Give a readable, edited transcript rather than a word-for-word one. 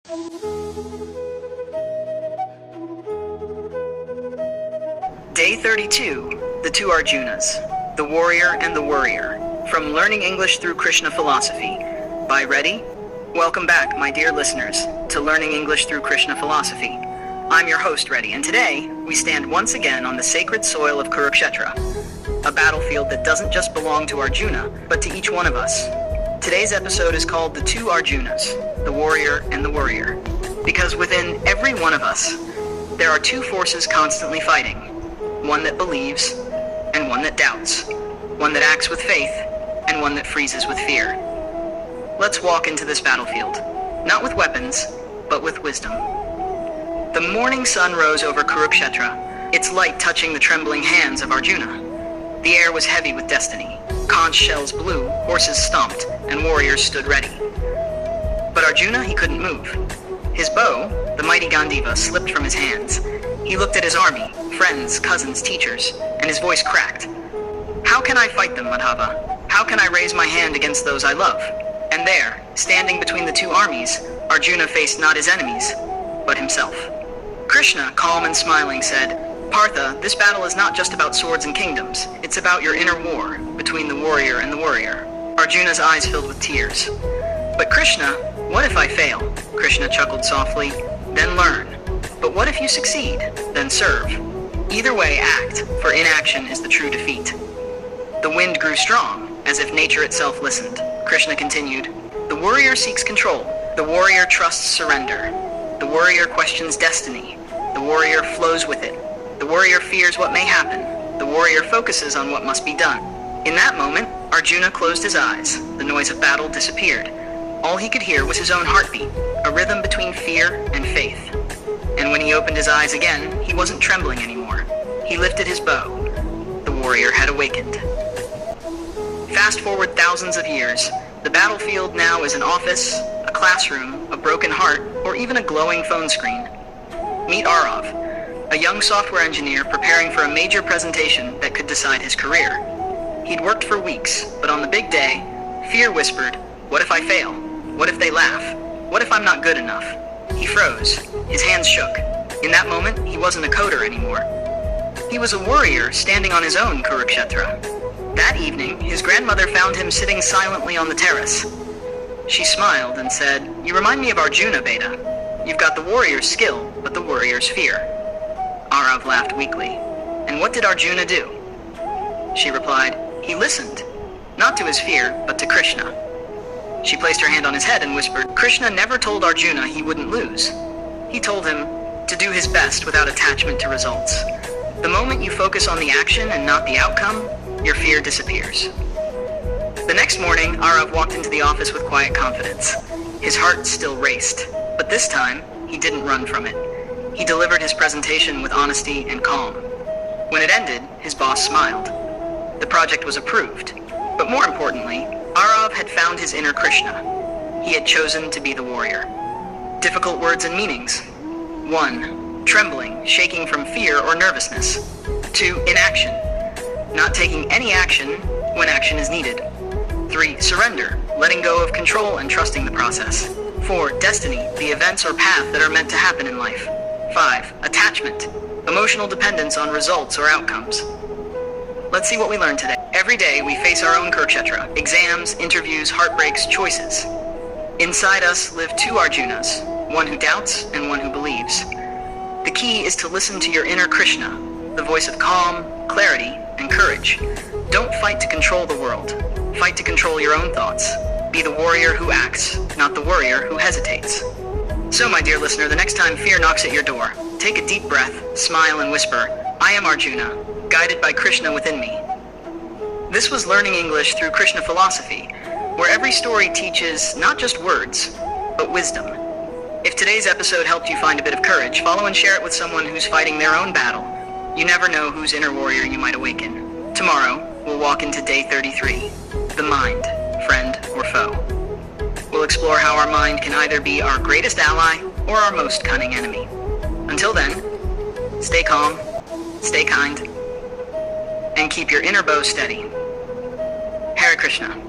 Day 32, The Two Arjunas, The Worrier and the Worrier, from Learning English Through Krishna Philosophy, by Reddy. Welcome back, my dear listeners, to Learning English Through Krishna Philosophy. I'm your host, Reddy, and today we stand once again on the sacred soil of Kurukshetra, a battlefield that doesn't just belong to Arjuna, but to each one of us. Today's episode is called The Two Arjunas, The Worrier and the Worrier, because within every one of us, there are two forces constantly fighting, one that believes and one that doubts, one that acts with faith and one that freezes with fear. Let's walk into this battlefield, not with weapons, but with wisdom. The morning sun rose over Kurukshetra, its light touching the trembling hands of Arjuna. The air was heavy with destiny. Conch shells blew, horses stomped, and warriors stood ready. But Arjuna, he couldn't move. His bow, the mighty Gandiva, slipped from his hands. He looked at his army, friends, cousins, teachers, and his voice cracked. How can I fight them, Madhava? How can I raise my hand against those I love? And there, standing between the two armies, Arjuna faced not his enemies, but himself. Krishna, calm and smiling, said, Partha, this battle is not just about swords and kingdoms. It's about your inner war between the warrior and the worrier. Arjuna's eyes filled with tears. But Krishna, what if I fail? Krishna chuckled softly. Then learn. But what if you succeed? Then serve. Either way, act, for inaction is the true defeat. The wind grew strong, as if nature itself listened. Krishna continued, The warrior seeks control. The warrior trusts surrender. The warrior questions destiny. The warrior flows with it. The warrior fears what may happen. The warrior focuses on what must be done. In that moment, Arjuna closed his eyes. The noise of battle disappeared. All he could hear was his own heartbeat, a rhythm between fear and faith. And when he opened his eyes again, he wasn't trembling anymore. He lifted his bow. The warrior had awakened. Fast forward thousands of years. The battlefield now is an office, a classroom, a broken heart, or even a glowing phone screen. Meet Arav, a young software engineer preparing for a major presentation that could decide his career. He'd worked for weeks, but on the big day, fear whispered, What if I fail? What if they laugh? What if I'm not good enough? He froze. His hands shook. In that moment, he wasn't a coder anymore. He was a warrior standing on his own Kurukshetra. That evening, his grandmother found him sitting silently on the terrace. She smiled and said, You remind me of Arjuna, Beta. You've got the warrior's skill, but the warrior's fear. Arav laughed weakly. And what did Arjuna do? She replied, He listened, not to his fear, but to Krishna. She placed her hand on his head and whispered, Krishna never told Arjuna he wouldn't lose. He told him to do his best without attachment to results. The moment you focus on the action and not the outcome, your fear disappears. The next morning, Arav walked into the office with quiet confidence. His heart still raced, but this time, he didn't run from it. He delivered his presentation with honesty and calm. When it ended, his boss smiled. The project was approved, but more importantly, Arav had found his inner Krishna. He had chosen to be the warrior. Difficult words and meanings. 1. Trembling, shaking from fear or nervousness. 2. Inaction. Not taking any action when action is needed. 3. Surrender, letting go of control and trusting the process. 4. Destiny, the events or path that are meant to happen in life. 5. Attachment, emotional dependence on results or outcomes. Let's see what we learned today. Every day we face our own Kurukshetra, exams, interviews, heartbreaks, choices. Inside us live two Arjunas, one who doubts and one who believes. The key is to listen to your inner Krishna, the voice of calm, clarity, and courage. Don't fight to control the world. Fight to control your own thoughts. Be the warrior who acts, not the warrior who hesitates. So, my dear listener, the next time fear knocks at your door, take a deep breath, smile, and whisper, I am Arjuna, guided by Krishna within me. This was Learning English Through Krishna Philosophy, where every story teaches not just words, but wisdom. If today's episode helped you find a bit of courage, follow and share it with someone who's fighting their own battle. You never know whose inner warrior you might awaken. Tomorrow, we'll walk into Day 33, the mind, friend or foe. We'll explore how our mind can either be our greatest ally or our most cunning enemy. Until then, stay calm, stay kind, and keep your inner bow steady. Hare Krishna.